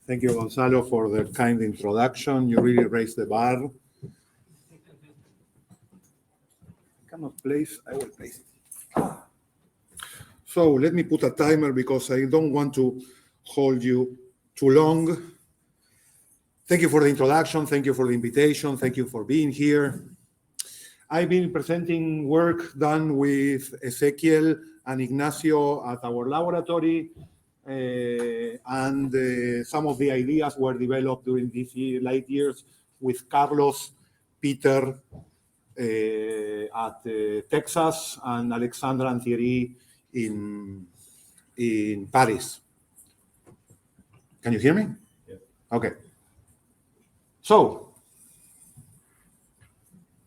Thank you, Gonzalo, for the kind introduction. You really raised the bar. I cannot place, I will place it. So let me put a timer because I don't want to hold you too long. Thank you for the introduction. Thank you for the invitation. Thank you for being here. I've been presenting work done with Ezequiel and Ignacio at our laboratory, and some of the ideas were developed during these late years with Carlos, Peter at Texas, and Alexandra and Thierry in Paris. Can you hear me? Yeah. Okay. So,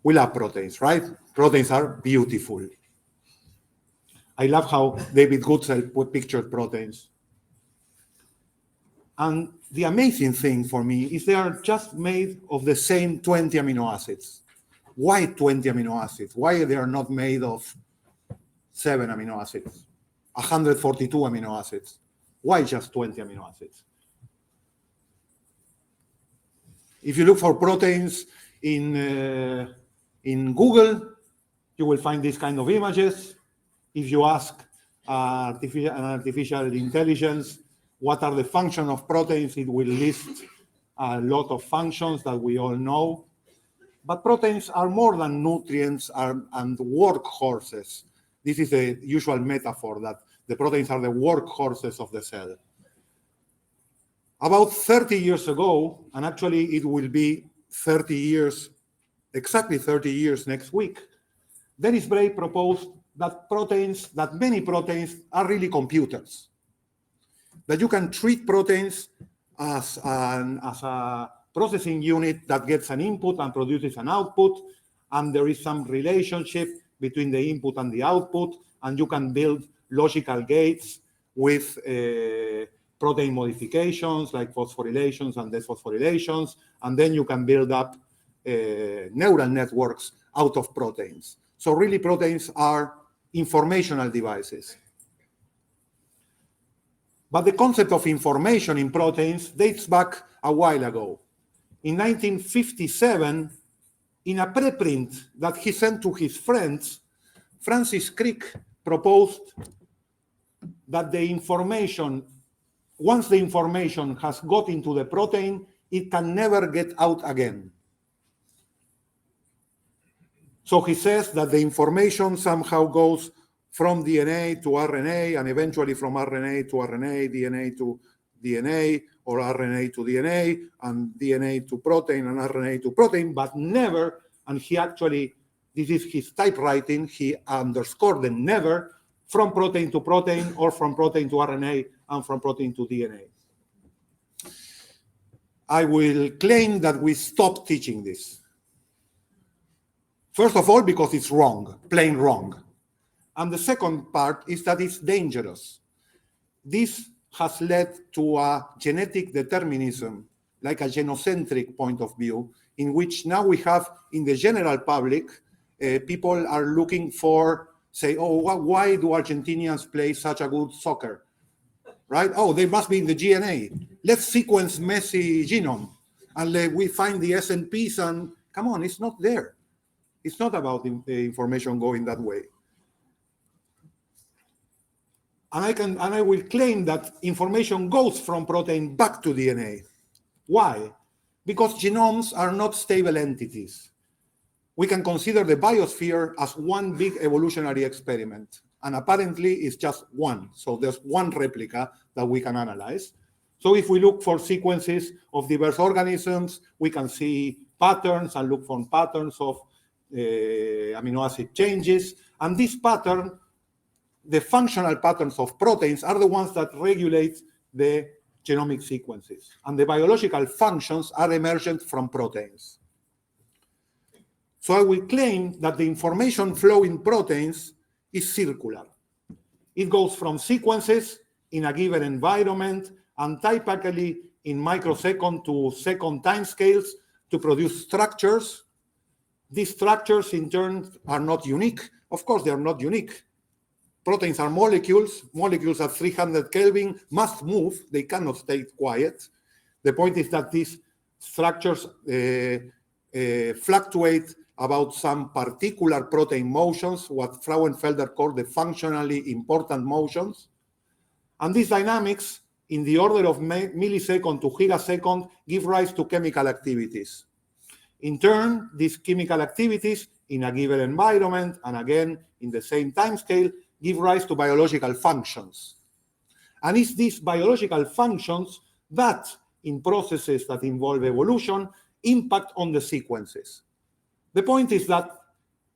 we love proteins, right? Proteins are beautiful. I love how David Goodsell pictured proteins. And the amazing thing for me is they are just made of the same 20 amino acids. Why 20 amino acids? Why they are not made of 7 amino acids, 142 amino acids? Why just 20 amino acids? If you look for proteins in Google, you will find these kind of images. If you ask an artificial intelligence, what are the functions of proteins, it will list a lot of functions that we all know. But proteins are more than nutrients and workhorses. This is a usual metaphor that the proteins are the workhorses of the cell. About 30 years ago, and actually it will be 30 years, exactly 30 years next week, Dennis Bray proposed that many proteins are really computers. That you can treat proteins as a processing unit that gets an input and produces an output, and there is some relationship between the input and the output, and you can build logical gates with protein modifications like phosphorylations and desphosphorylations, and then you can build up neural networks out of proteins. So really proteins are informational devices. But the concept of information in proteins dates back a while ago. In 1957, in a preprint that he sent to his friends, Francis Crick proposed that the information, once the information has got into the protein, it can never get out again. So he says that the information somehow goes from DNA to RNA, and eventually from RNA to RNA, DNA to DNA, or RNA to DNA, and DNA to protein, and RNA to protein, but never, and he actually, this is his typewriting, he underscored the never, from protein to protein, or from protein to RNA, and from protein to DNA. I will claim that we stopped teaching this. First of all, because it's wrong, plain wrong. And the second part is that it's dangerous. This has led to a genetic determinism, like a genocentric point of view, in which now we have in the general public, people are looking for, say, oh, why do Argentinians play such a good soccer? Right? Oh, they must be in the DNA. Let's sequence Messi genome. And we find the SNPs and, come on, it's not there. It's not about the information going that way. And I will claim that information goes from protein back to DNA. Why? Because genomes are not stable entities. We can consider the biosphere as one big evolutionary experiment, and apparently it's just one. So there's one replica that we can analyze. So if we look for sequences of diverse organisms, we can see patterns and look for patterns of amino acid changes. And this pattern, the functional patterns of proteins, are the ones that regulate the genomic sequences. And the biological functions are emergent from proteins. So I will claim that the information flow in proteins is circular. It goes from sequences in a given environment and typically in microsecond to second timescales to produce structures. These structures in turn are not unique. Of course, they are not unique. Proteins are molecules. Molecules at 300 Kelvin must move. They cannot stay quiet. The point is that these structures fluctuate about some particular protein motions, what Frauenfelder called the functionally important motions. And these dynamics, in the order of millisecond to gigasecond, give rise to chemical activities. In turn, these chemical activities in a given environment, and again in the same time scale, give rise to biological functions. And it's these biological functions that, in processes that involve evolution, impact on the sequences. The point is that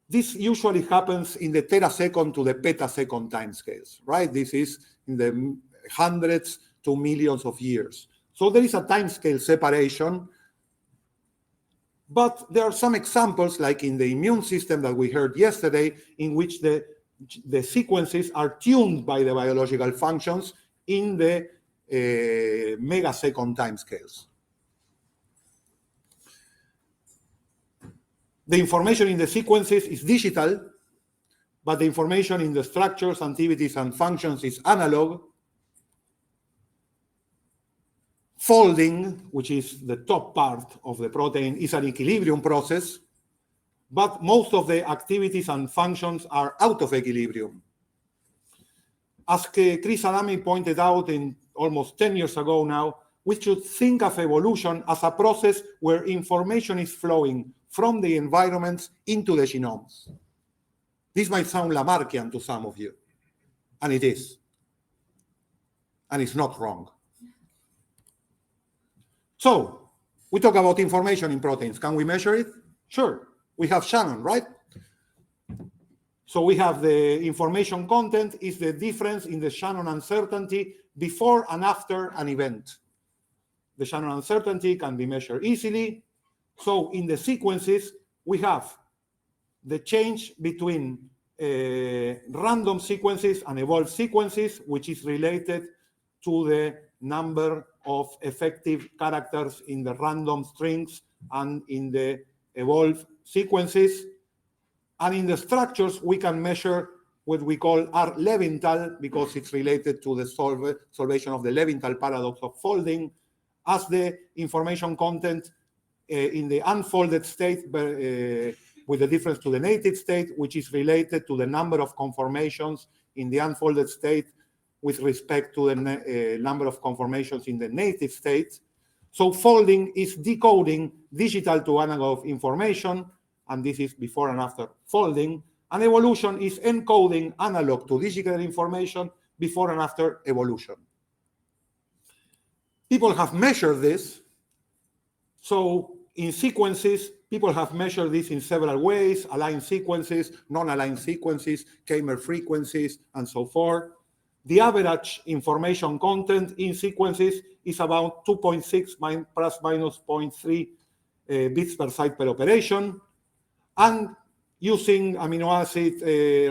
this usually happens in the terasecond to the petasecond timescales, right? This is in the hundreds to millions of years. So there is a timescale separation, but there are some examples, like in the immune system that we heard yesterday, in which the sequences are tuned by the biological functions in the megasecond timescales. The information in the sequences is digital, but the information in the structures, activities, and functions is analog. Folding, which is the top part of the protein, is an equilibrium process, but most of the activities and functions are out of equilibrium. As Chris Adami pointed out in almost 10 years ago now, we should think of evolution as a process where information is flowing from the environments into the genomes. This might sound Lamarckian to some of you, and it is. And it's not wrong. So, we talk about information in proteins. Can we measure it? Sure. We have Shannon, right? So we have the information content is the difference in the Shannon uncertainty before and after an event. The Shannon uncertainty can be measured easily. So in the sequences, we have the change between random sequences and evolved sequences, which is related to the number of effective characters in the random strings and in the evolved sequences. And in the structures, we can measure what we call R-Levinthal, because it's related to the solvation of the Levinthal paradox of folding, as the information content in the unfolded state with the difference to the native state, which is related to the number of conformations in the unfolded state with respect to the number of conformations in the native state. So folding is decoding digital to analog information, and this is before and after folding. And evolution is encoding analog to digital information before and after evolution. People have measured this. So in sequences, people have measured this in several ways: aligned sequences, non-aligned sequences, Keimer frequencies, and so forth. The average information content in sequences is about 2.6 plus minus 0.3 bits per site per operation. And using amino acid,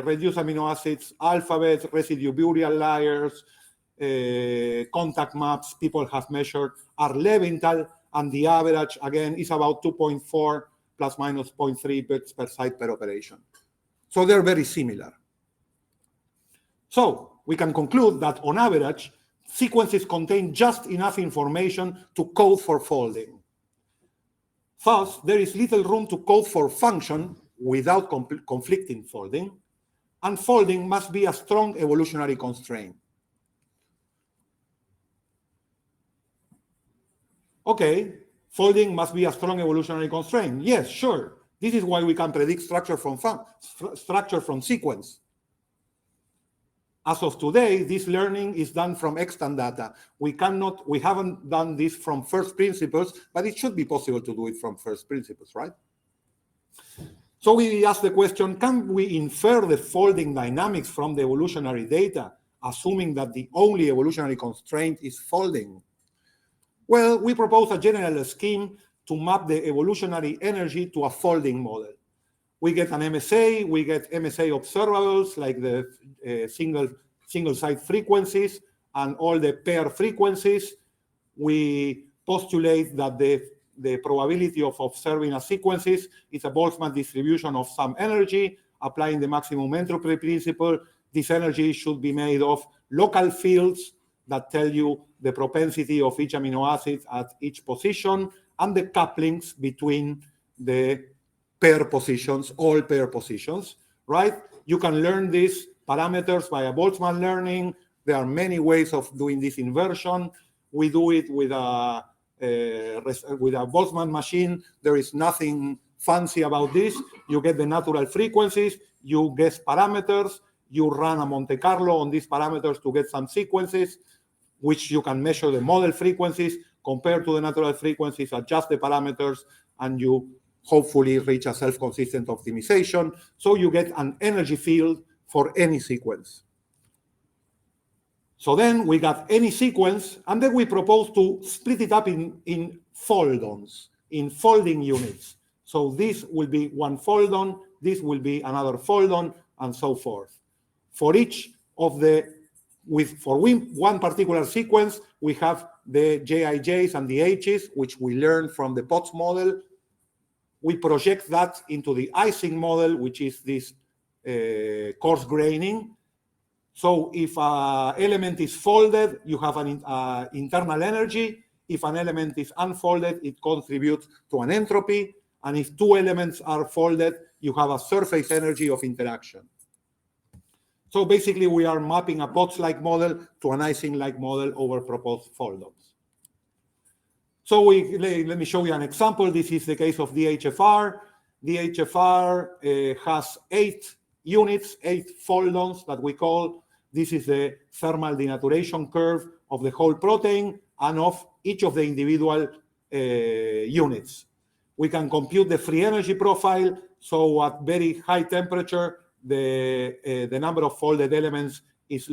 reduced amino acids, alphabets, residue burial layers, contact maps, people have measured R-Levinthal, and the average, again, is about 2.4 plus minus 0.3 bits per site per operation. So they're very similar. So we can conclude that, on average, sequences contain just enough information to code for folding. Thus, there is little room to code for function without conflicting folding, and folding must be a strong evolutionary constraint. Okay, folding must be a strong evolutionary constraint. Yes, sure. This is why we can predict structure from sequence. As of today, this learning is done from extant data. We haven't done this from first principles, but it should be possible to do it from first principles, right? So we ask the question, can we infer the folding dynamics from the evolutionary data, assuming that the only evolutionary constraint is folding? Well, we propose a general scheme to map the evolutionary energy to a folding model. We get an MSA, we get MSA observables like the single site frequencies and all the pair frequencies. We postulate that the probability of observing a sequences is a Boltzmann distribution of some energy. Applying the maximum entropy principle, this energy should be made of local fields that tell you the propensity of each amino acid at each position and the couplings between the pair positions, all pair positions, right? You can learn these parameters by a Boltzmann learning. There are many ways of doing this inversion. We do it with a Boltzmann machine. There is nothing fancy about this. You get the natural frequencies, you guess parameters, you run a Monte Carlo on these parameters to get some sequences, which you can measure the model frequencies, compare to the natural frequencies, adjust the parameters, and you hopefully reach a self-consistent optimization. So you get an energy field for any sequence. So then we got any sequence, and then we propose to split it up in foldons, in folding units. So this will be one foldon, this will be another foldon, and so forth. For each of the, for one particular sequence, we have the JIJs and the H's, which we learned from the Potts model. We project that into the Ising model, which is this coarse graining. So if an element is folded, you have an internal energy. If an element is unfolded, it contributes to an entropy. And if two elements are folded, you have a surface energy of interaction. So basically, we are mapping a Potts-like model to an Ising-like model over proposed foldons. So let me show you an example. This is the case of DHFR. DHFR has 8 units, 8 foldons that we call. This is the thermal denaturation curve of the whole protein and of each of the individual units. We can compute the free energy profile. So at very high temperature, the number of folded elements is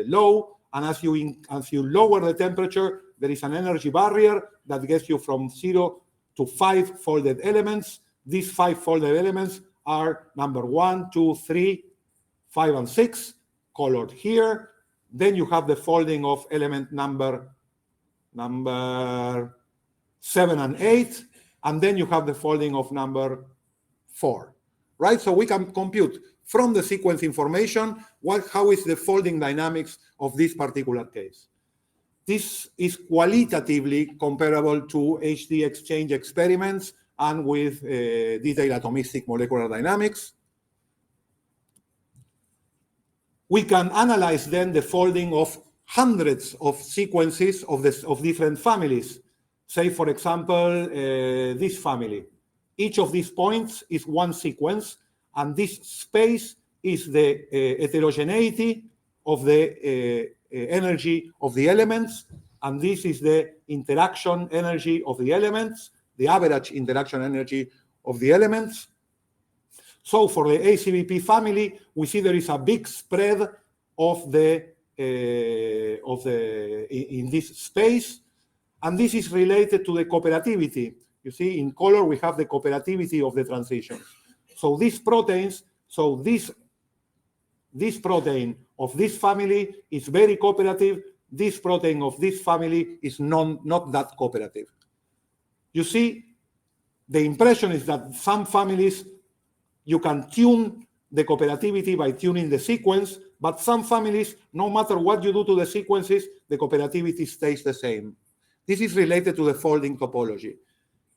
low. And as you lower the temperature, there is an energy barrier that gets you from 0 to 5 folded elements. These 5 folded elements are number 1, 2, 3, 5, and 6, colored here. Then you have the folding of element number 7 and 8. And then you have the folding of number 4, right? So we can compute from the sequence information how is the folding dynamics of this particular case. This is qualitatively comparable to HD exchange experiments and with detailed atomistic molecular dynamics. We can analyze then the folding of hundreds of sequences of different families. Say, for example, this family. Each of these points is one sequence, and this space is the heterogeneity of the energy of the elements, and this is the interaction energy of the elements, the average interaction energy of the elements. So for the ACBP family, we see there is a big spread of in this space, and this is related to the cooperativity. You see, in color, we have the cooperativity of the transitions. So these proteins, this protein of this family is very cooperative. This protein of this family is not that cooperative. You see, the impression is that some families, you can tune the cooperativity by tuning the sequence, but some families, no matter what you do to the sequences, the cooperativity stays the same. This is related to the folding topology.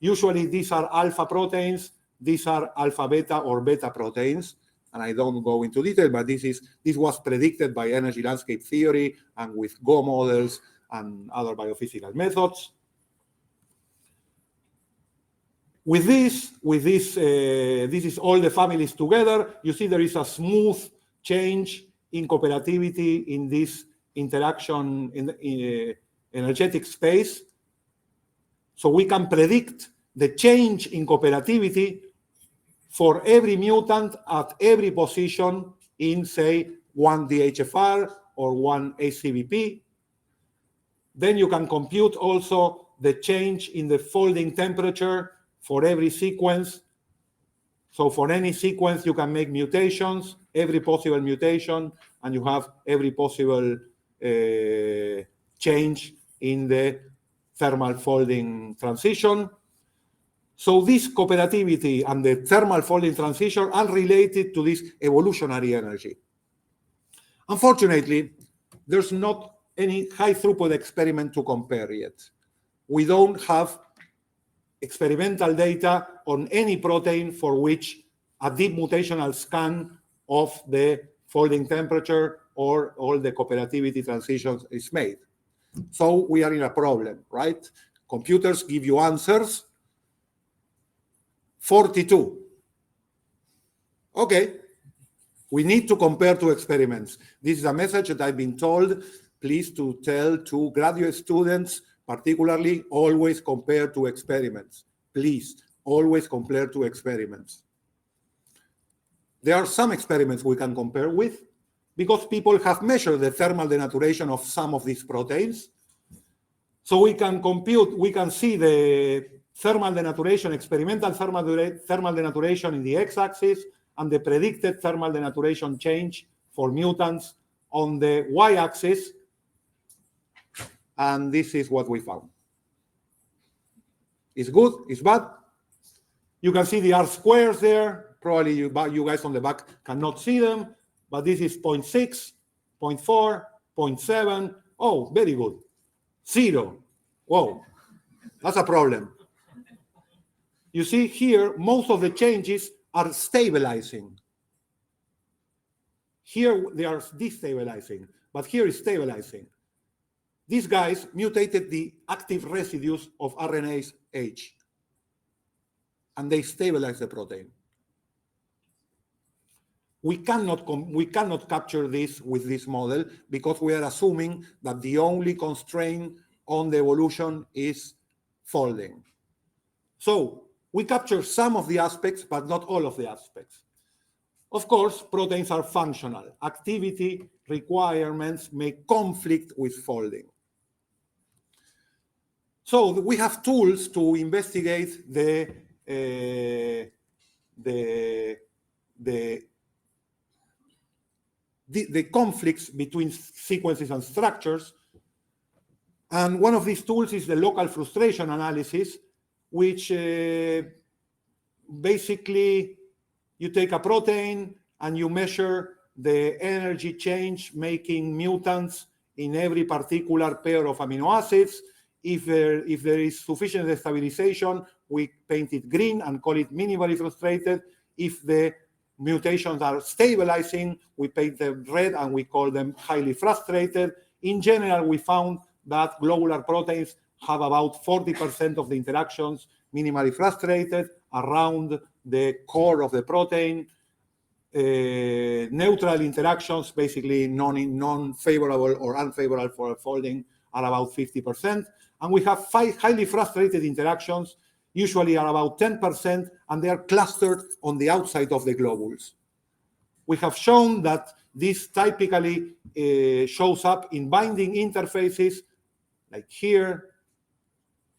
Usually these are alpha proteins, these are alpha beta or beta proteins, and I don't go into detail, but this was predicted by energy landscape theory and with Go models and other biophysical methods. This is all the families together. You see there is a smooth change in cooperativity in this interaction in energetic space. So we can predict the change in cooperativity for every mutant at every position in, say, one DHFR or one ACBP. Then you can compute also the change in the folding temperature for every sequence. So for any sequence, you can make mutations, every possible mutation, and you have every possible change in the thermal folding transition. So this cooperativity and the thermal folding transition are related to this evolutionary energy. Unfortunately, there's not any high throughput experiment to compare yet. We don't have experimental data on any protein for which a deep mutational scan of the folding temperature or all the cooperativity transitions is made. So we are in a problem, right? Computers give you answers. 42. Okay. We need to compare two experiments. This is a message that I've been told, please to tell to graduate students, particularly, always compare two experiments. Please, always compare two experiments. There are some experiments we can compare with because people have measured the thermal denaturation of some of these proteins. So we can compute, we can see the thermal denaturation, experimental thermal denaturation in the x-axis, and the predicted thermal denaturation change for mutants on the y-axis. And this is what we found. It's good, it's bad. You can see the R squares there. Probably you guys on the back cannot see them, but this is 0.6, 0.4, 0.7. Oh, very good. 0. Whoa, that's a problem. You see here, most of the changes are stabilizing. Here they are destabilizing, but here is stabilizing. These guys mutated the active residues of RNase H, and they stabilize the protein. We cannot capture this with this model because we are assuming that the only constraint on the evolution is folding. So we capture some of the aspects, but not all of the aspects. Of course, proteins are functional. Activity requirements may conflict with folding. So we have tools to investigate the conflicts between sequences and structures. And one of these tools is the local frustration analysis, which basically you take a protein and you measure the energy change making mutants in every particular pair of amino acids. If there is sufficient destabilization, we paint it green and call it minimally frustrated. If the mutations are stabilizing, we paint them red and we call them highly frustrated. In general, we found that globular proteins have about 40% of the interactions minimally frustrated around the core of the protein. Neutral interactions, basically non-favorable or unfavorable for folding, are about 50%. And we have 5 highly frustrated interactions, usually are about 10%, and they are clustered on the outside of the globules. We have shown that this typically shows up in binding interfaces, like here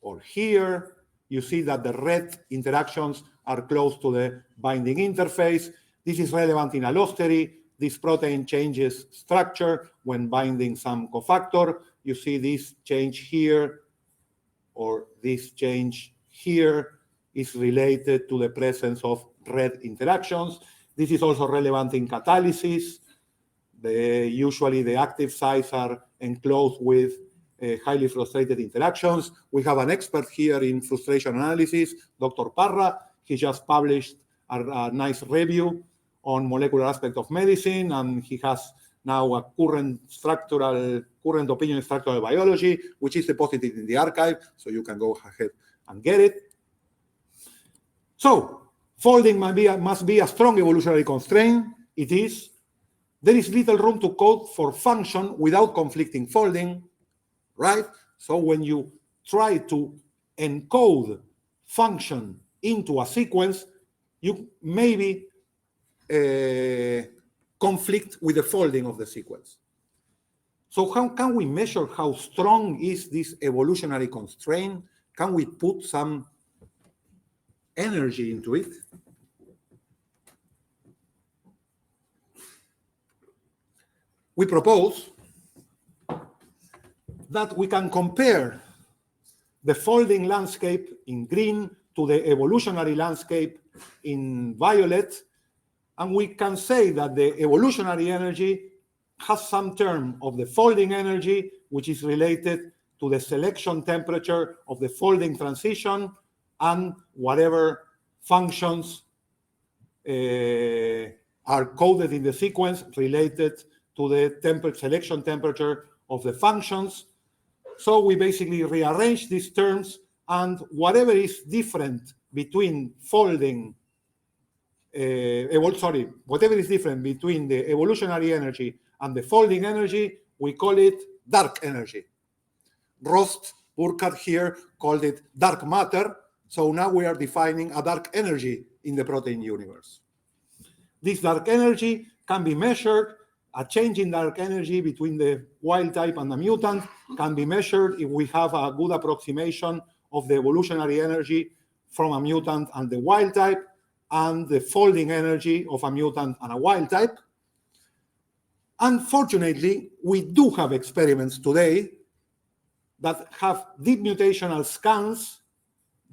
or here. You see that the red interactions are close to the binding interface. This is relevant in allostery. This protein changes structure when binding some cofactor. You see this change here or this change here is related to the presence of red interactions. This is also relevant in catalysis. Usually the active sites are enclosed with highly frustrated interactions. We have an expert here in frustration analysis, Dr. Parra. He just published a nice review on molecular aspect of medicine, and he has now a current opinion in structural biology, which is deposited in the archive, so you can go ahead and get it. So folding must be a strong evolutionary constraint. It is. There is little room to code for function without conflicting folding, right? So when you try to encode function into a sequence, you maybe conflict with the folding of the sequence. So how can we measure how strong is this evolutionary constraint? Can we put some energy into it? We propose that we can compare the folding landscape in green to the evolutionary landscape in violet, and we can say that the evolutionary energy has some term of the folding energy which is related to the selection temperature of the folding transition and whatever functions are coded in the sequence related to the selection temperature of the functions. So we basically rearrange these terms, and whatever is different between folding, whatever is different between the evolutionary energy and the folding energy, we call it dark energy. Rost, Burkhardt here called it dark matter. So now we are defining a dark energy in the protein universe. This dark energy can be measured. A change in dark energy between the wild type and the mutant can be measured if we have a good approximation of the evolutionary energy from a mutant and the wild type, and the folding energy of a mutant and a wild type. Unfortunately, we do have experiments today that have deep mutational scans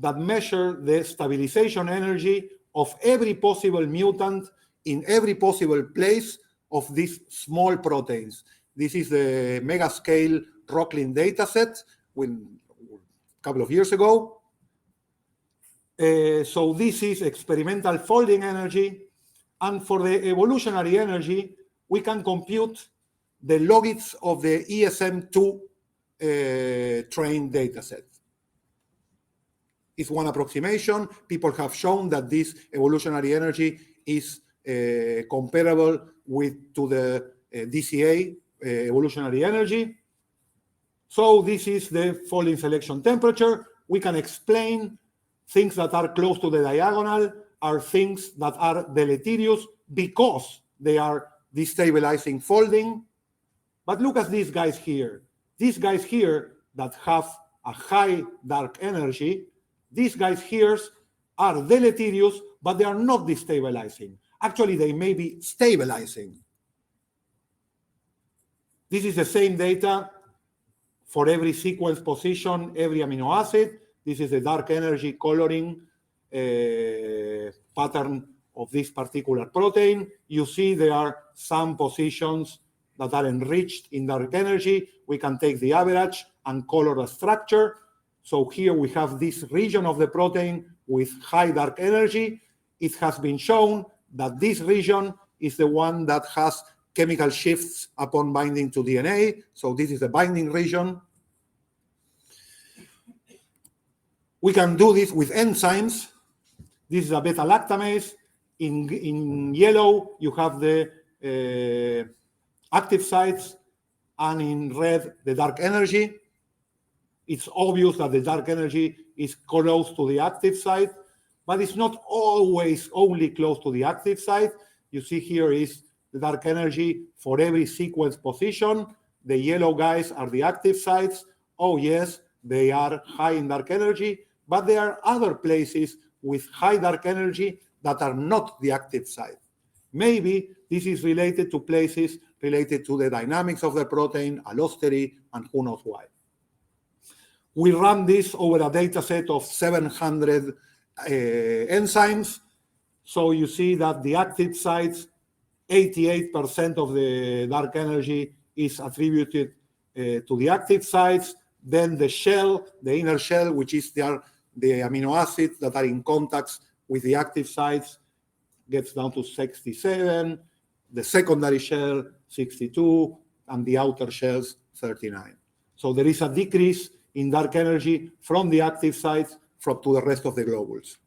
that measure the stabilization energy of every possible mutant in every possible place of these small proteins. This is the mega-scale Rocklin dataset a couple of years ago. So this is experimental folding energy. And for the evolutionary energy, we can compute the logits of the ESM2 trained dataset. It's one approximation. People have shown that this evolutionary energy is comparable to the DCA evolutionary energy. So this is the folding selection temperature. We can explain things that are close to the diagonal are things that are deleterious because they are destabilizing folding. But look at these guys here. These guys here that have a high dark energy, these guys here are deleterious, but they are not destabilizing. Actually, they may be stabilizing. This is the same data for every sequence position, every amino acid. This is the dark energy coloring pattern of this particular protein. You see there are some positions that are enriched in dark energy. We can take the average and color the structure. So here we have this region of the protein with high dark energy. It has been shown that this region is the one that has chemical shifts upon binding to DNA. So this is the binding region. We can do this with enzymes. This is a beta-lactamase. In yellow, you have the active sites, and in red, the dark energy. It's obvious that the dark energy is close to the active site, but it's not always only close to the active site. You see here is the dark energy for every sequence position. The yellow guys are the active sites. Oh yes, they are high in dark energy, but there are other places with high dark energy that are not the active site. Maybe this is related to places related to the dynamics of the protein, allosteric, and who knows why. We run this over a data set of 700 enzymes. So you see that the active sites, 88% of the dark energy is attributed to the active sites. Then the shell, the inner shell, which is the amino acids that are in contact with the active sites, gets down to 67. The secondary shell, 62, and the outer shells, 39. So there is a decrease in dark energy from the active sites to the rest of the globules.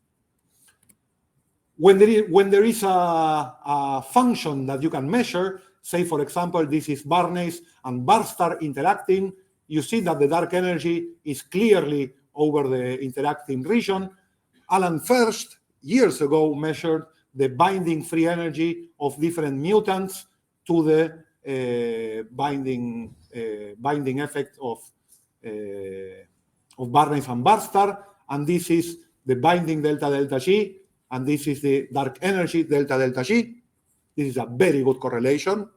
When there is a function that you can measure, say, for example, this is Barnase and Barstar interacting, you see that the dark energy is clearly over the interacting region. Alan First, years ago, measured the binding free energy of different mutants to the binding effect of Barnase and Barstar, and this is the binding delta G, and this is the dark energy delta G. This is a very good correlation,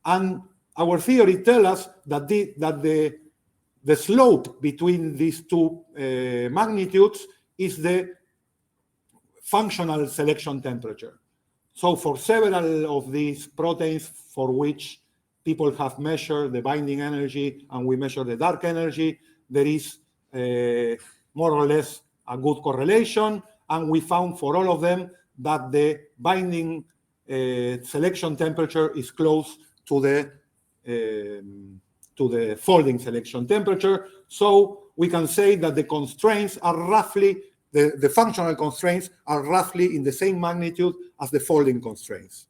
and our theory tells us that the slope between these two magnitudes is the functional selection temperature. So for several of these proteins for which people have measured the binding energy and we measure the dark energy, there is more or less a good correlation. And we found for all of them that the binding selection temperature is close to the folding selection temperature. So we can say that the constraints are roughly, the functional constraints are roughly in the same magnitude as the folding constraints.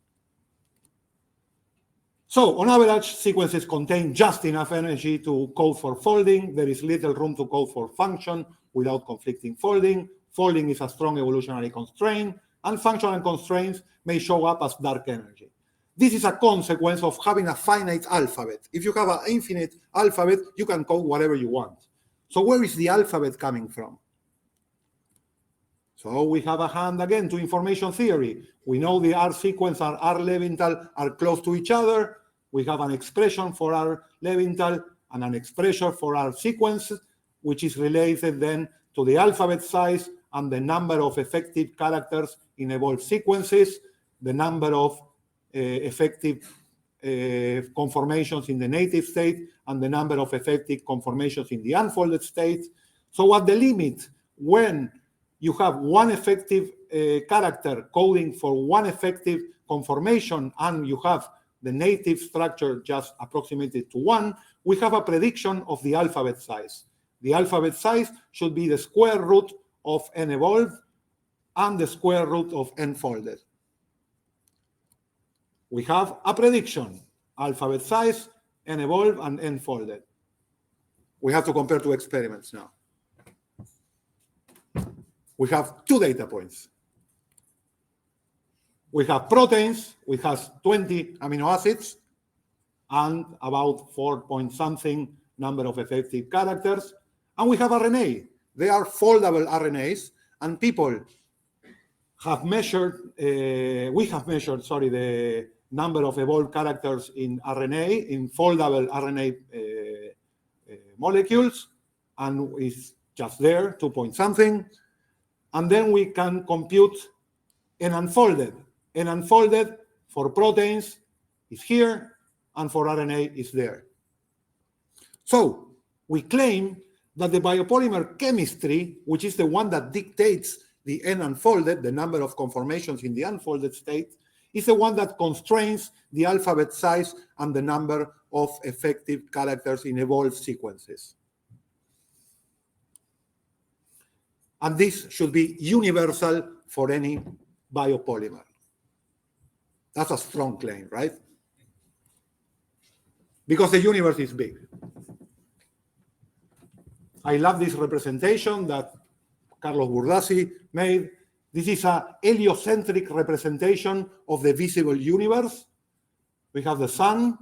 So on average, sequences contain just enough energy to code for folding. There is little room to code for function without conflicting folding. Folding is a strong evolutionary constraint, and functional constraints may show up as dark energy. This is a consequence of having a finite alphabet. If you have an infinite alphabet, you can code whatever you want. So where is the alphabet coming from? So we have a hand again to information theory. We know the R sequence and R Levinthal are close to each other. We have an expression for R Levinthal and an expression for R sequence, which is related then to the alphabet size and the number of effective characters in evolved sequences, the number of effective conformations in the native state, and the number of effective conformations in the unfolded state. So at the limit, when you have one effective character coding for one effective conformation and you have the native structure just approximated to 1, we have a prediction of the alphabet size. The alphabet size should be the square root of n evolved and the square root of n folded. We have a prediction, alphabet size, n evolved, and n folded. We have to compare two experiments now. We have 2 data points. We have proteins, which has 20 amino acids and about 4-point-something number of effective characters. And we have RNA. They are foldable RNAs, and people have measured, we have measured, the number of evolved characters in RNA, in foldable RNA molecules, and it's just there, 2-point-something. And then we can compute n unfolded. N unfolded for proteins is here, and for RNA is there. So we claim that the biopolymer chemistry, which is the one that dictates the n unfolded, the number of conformations in the unfolded state, is the one that constrains the alphabet size and the number of effective characters in evolved sequences. And this should be universal for any biopolymer. That's a strong claim, right? Because the universe is big. I love this representation that Carlos Burdassi made. This is a heliocentric representation of the visible universe. We have the sun,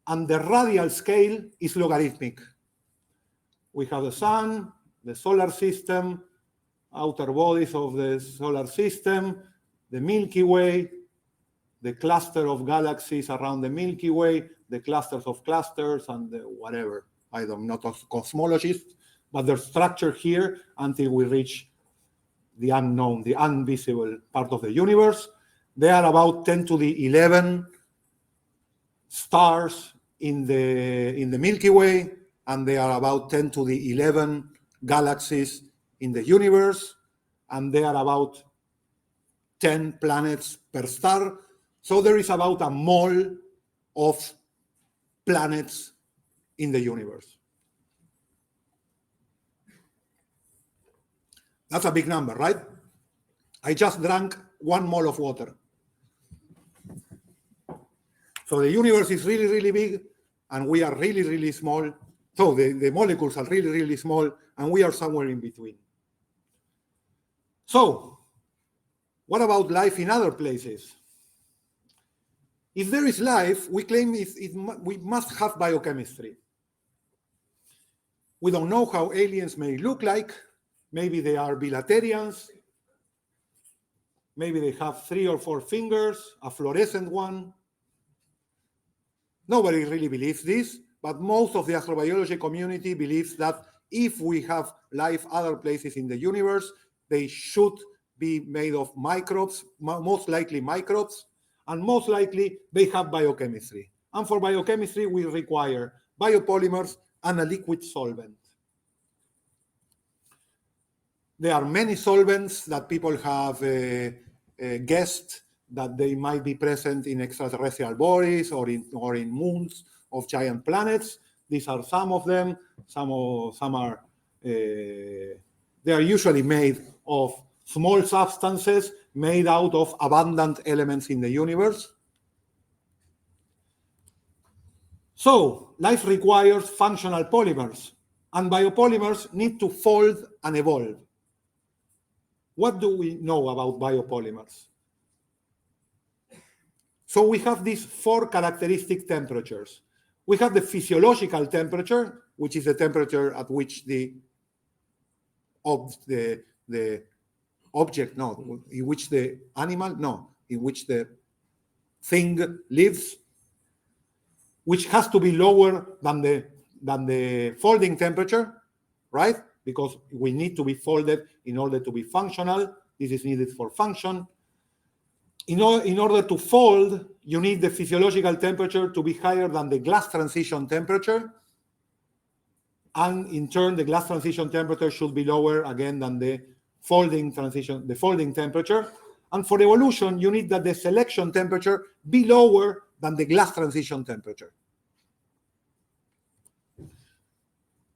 and the radial scale is logarithmic. We have the sun, the solar system, outer bodies of the solar system, the Milky Way, the cluster of galaxies around the Milky Way, the clusters of clusters, and the whatever. I'm not a cosmologist, but their structure here until we reach the unknown, the invisible part of the universe. There are about 10 to the 11 stars in the Milky Way, and there are about 10 to the 11 galaxies in the universe, and there are about 10 planets per star. So there is about a mole of planets in the universe. That's a big number, right? I just drank 1 mole of water. So the universe is really, really big, and we are really, really small. So the molecules are really, really small, and we are somewhere in between. So what about life in other places? If there is life, we claim we must have biochemistry. We don't know how aliens may look like. Maybe they are bilaterians. Maybe they have 3 or 4 fingers, a fluorescent one. Nobody really believes this, but most of the astrobiology community believes that if we have life other places in the universe, they should be made of microbes, most likely microbes, and most likely they have biochemistry. And for biochemistry, we require biopolymers and a liquid solvent. There are many solvents that people have guessed that they might be present in extraterrestrial bodies or in moons of giant planets. These are some of them. Some are they are usually made of small substances made out of abundant elements in the universe. So life requires functional polymers, and biopolymers need to fold and evolve. What do we know about biopolymers? So we have these 4 characteristic temperatures. We have the physiological temperature, which is the temperature at which in which the thing lives, which has to be lower than the folding temperature, right? Because we need to be folded in order to be functional. This is needed for function. In order to fold, you need the physiological temperature to be higher than the glass transition temperature. And in turn, the glass transition temperature should be lower again than the folding temperature. And for evolution, you need that the selection temperature be lower than the glass transition temperature.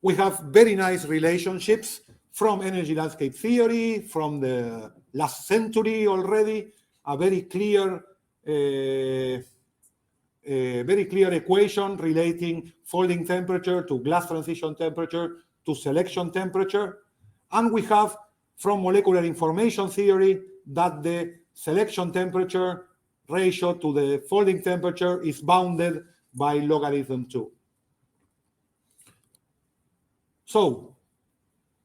We have very nice relationships from energy landscape theory, from the last century already, a very clear equation relating folding temperature to glass transition temperature to selection temperature. And we have from molecular information theory that the selection temperature ratio to the folding temperature is bounded by logarithm 2. So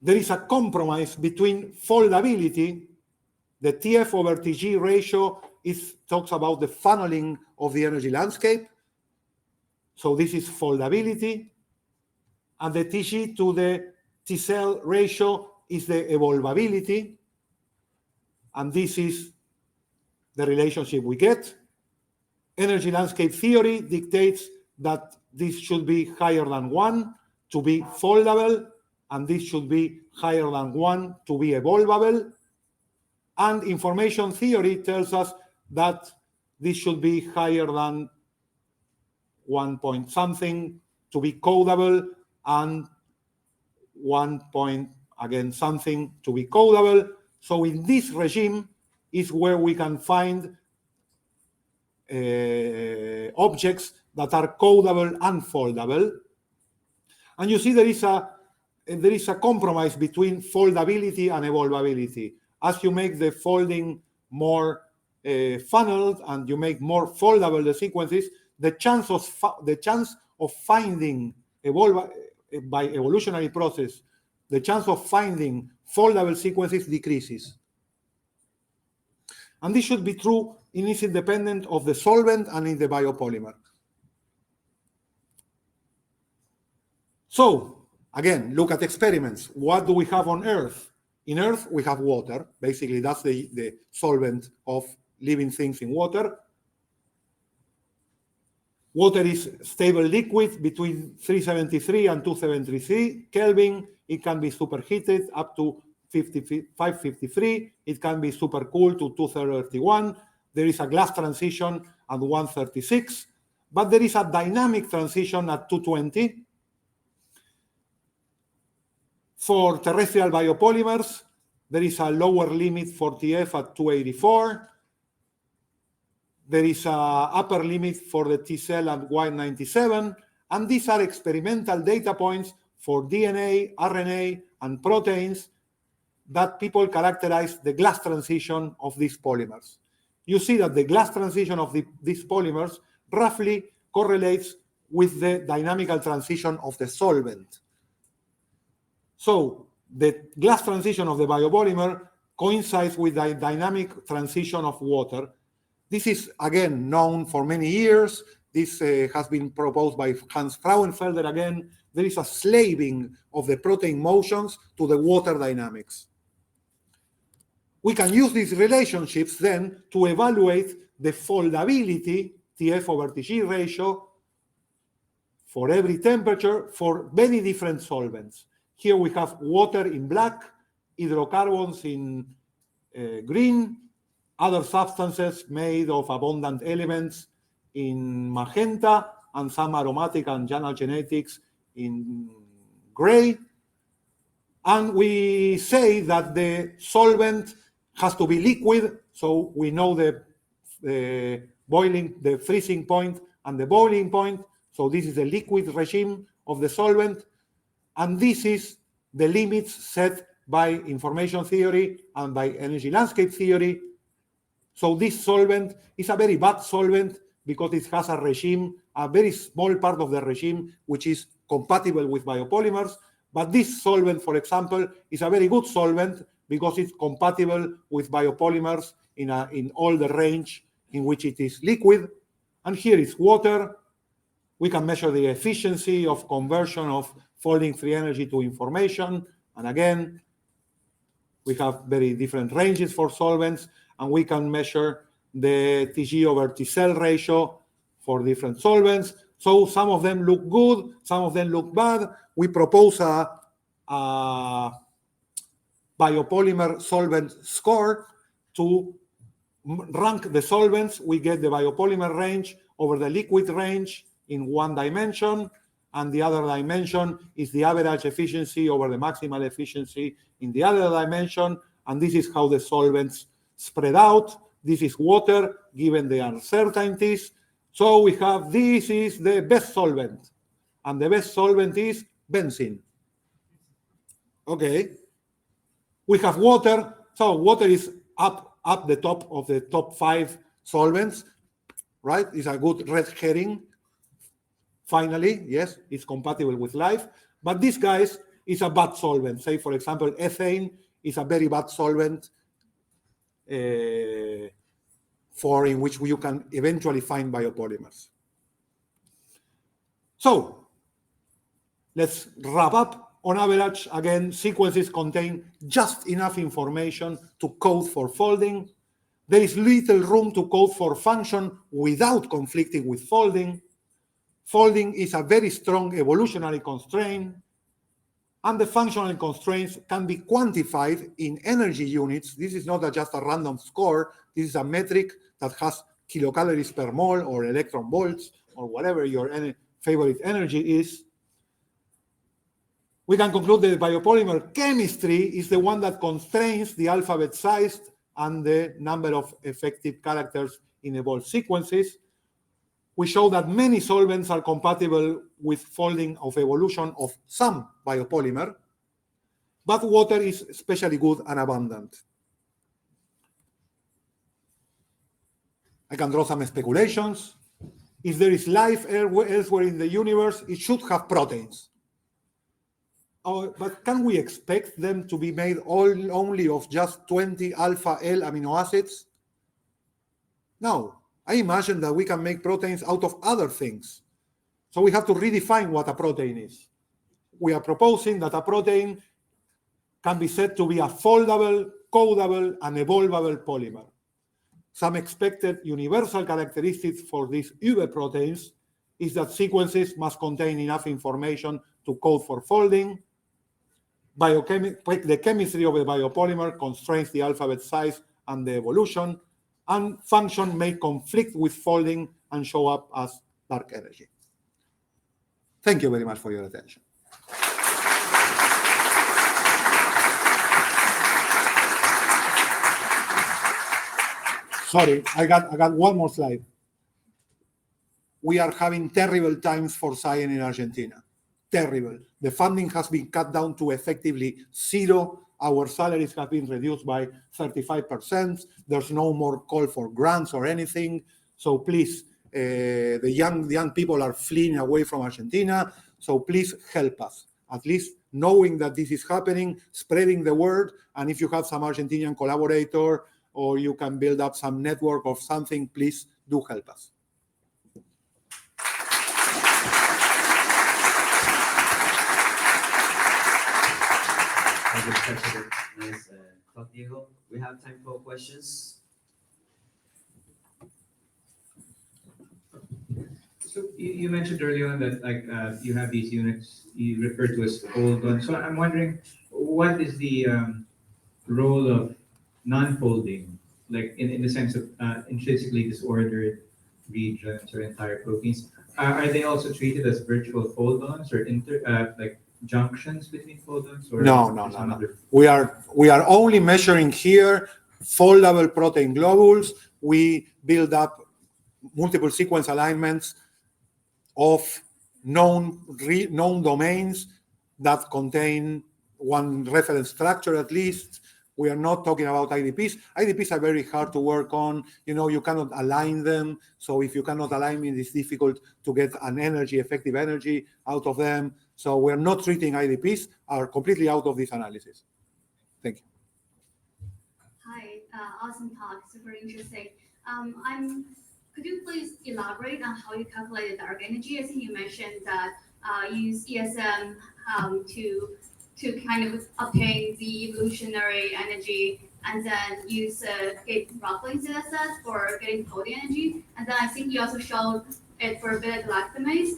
there is a compromise between foldability. The TF over TG ratio talks about the funneling of the energy landscape. So this is foldability. And the TG to the T cell ratio is the evolvability. And this is the relationship we get. Energy landscape theory dictates that this should be higher than 1 to be foldable, and this should be higher than 1 to be evolvable. And information theory tells us that this should be higher than 1 point something to be codable, and 1 point, again, something to be codable. So in this regime is where we can find objects that are codable and foldable. And you see there is a compromise between foldability and evolvability. As you make the folding more funneled and you make more foldable the sequences, the chance of finding by evolutionary process, the chance of finding foldable sequences decreases. And this should be true and is independent of the solvent and in the biopolymer. So, again, look at experiments. What do we have on Earth? In Earth, we have water. Basically, that's the solvent of living things in water. Water is stable liquid between 373 and 273 Kelvin. It can be superheated up to 553. It can be super cool to 231. There is a glass transition at 136, but there is a dynamic transition at 220. For terrestrial biopolymers, there is a lower limit for TF at 284. There is an upper limit for the T cell at 197. And these are experimental data points for DNA, RNA, and proteins that people characterize the glass transition of these polymers. You see that the glass transition of these polymers roughly correlates with the dynamical transition of the solvent. So the glass transition of the biopolymer coincides with the dynamic transition of water. This is, again, known for many years. This has been proposed by Hans Frauenfelder again. There is a slaving of the protein motions to the water dynamics. We can use these relationships then to evaluate the foldability, TF over TG ratio, for every temperature for many different solvents. Here we have water in black, hydrocarbons in green, other substances made of abundant elements in magenta, and some aromatic and general genetics in gray. And we say that the solvent has to be liquid, so we know the freezing point and the boiling point. So this is the liquid regime of the solvent. And this is the limits set by information theory and by energy landscape theory. So this solvent is a very bad solvent because it has a regime, a very small part of the regime, which is compatible with biopolymers. But this solvent, for example, is a very good solvent because it's compatible with biopolymers in all the range in which it is liquid. And here is water. We can measure the efficiency of conversion of folding free energy to information. And again, we have very different ranges for solvents, and we can measure the Tg over T cell ratio for different solvents. So some of them look good, some of them look bad. We propose a biopolymer solvent score to rank the solvents. We get the biopolymer range over the liquid range in one dimension, and the other dimension is the average efficiency over the maximal efficiency in the other dimension, and this is how the solvents spread out. This is water, given the uncertainties. So we have, this is the best solvent, and the best solvent is benzene. Okay. We have water, so water is up the top of the top 5 solvents, right? It's a good red herring. Finally, yes, it's compatible with life. But this, guys, is a bad solvent. Say, for example, ethane is a very bad solvent for in which you can eventually find biopolymers. So let's wrap up. On average, again, sequences contain just enough information to code for folding. There is little room to code for function without conflicting with folding. Folding is a very strong evolutionary constraint, and the functional constraints can be quantified in energy units. This is not just a random score. This is a metric that has kilocalories per mole or electron volts or whatever your favorite energy is. We can conclude that biopolymer chemistry is the one that constrains the alphabet size and the number of effective characters in evolved sequences. We show that many solvents are compatible with folding of evolution of some biopolymer, but water is especially good and abundant. I can draw some speculations. If there is life elsewhere in the universe, it should have proteins. But can we expect them to be made only of just 20 alpha L amino acids? No. I imagine that we can make proteins out of other things. So we have to redefine what a protein is. We are proposing that a protein can be said to be a foldable, codable, and evolvable polymer. Some expected universal characteristics for these Uwe proteins is that sequences must contain enough information to code for folding. The chemistry of a biopolymer constrains the alphabet size and the evolution, and function may conflict with folding and show up as dark energy. Thank you very much for your attention. Sorry, I got one more slide. We are having terrible times for science in Argentina. Terrible. The funding has been cut down to effectively zero. Our salaries have been reduced by 35%. There's no more call for grants or anything. So please, the young people are fleeing away from Argentina. So please help us. At least knowing that this is happening, spreading the word. And if you have some Argentinian collaborator or you can build up some network of something, please do help us. Thank you, President. Nice talk, Diego. We have time for questions. So you mentioned earlier on that you have these units you refer to as fold-on. So I'm wondering, what is the role of non-folding, like in the sense of intrinsically disordered regions or entire proteins? Are they also treated as virtual fold-ons or like junctions between fold-ons? Or No. other... We are only measuring here foldable protein globules. We build up multiple sequence alignments of known domains that contain one reference structure at least. We are not talking about IDPs. IDPs are very hard to work on. You cannot align them. So if you cannot align them, it's difficult to get an effective energy out of them. So we're not treating IDPs, are completely out of this analysis. Thank you. Hi, awesome talk, super interesting. Could you please elaborate on how you calculate the dark energy? I think you mentioned that use ESM to kind of obtain the evolutionary energy, and then use gate-Rockling CSS for getting total energy. And then I think you also showed it for beta-galactamase.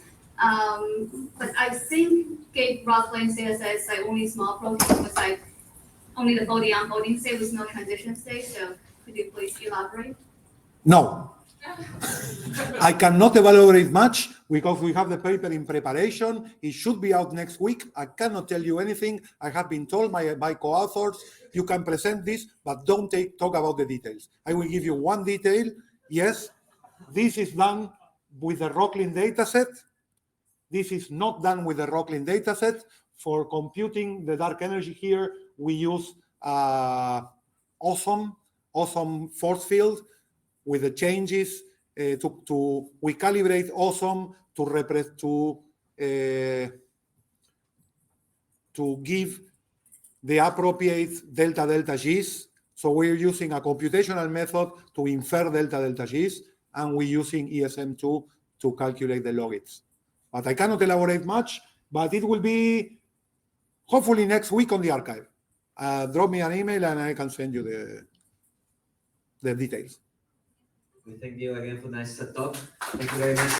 But I think gate-Rockling CSS is like only small protein with like only the folding unfolding state with no transition state. So could you please elaborate? No. I cannot elaborate much because we have the paper in preparation. It should be out next week. I cannot tell you anything. I have been told by co-authors, you can present this, but don't talk about the details. I will give you one detail. Yes, this is done with the Rockling dataset. This is not done with the Rockling dataset. For computing the dark energy here, we use awesome force field with the changes we calibrate awesome to give the appropriate delta G's. So we're using a computational method to infer delta G's, and we're using ESM2 to calculate the logits. But I cannot elaborate much, but it will be hopefully next week on the archive. Drop me an email and I can send you the details. We thank you again for nice talk. Thank you very much.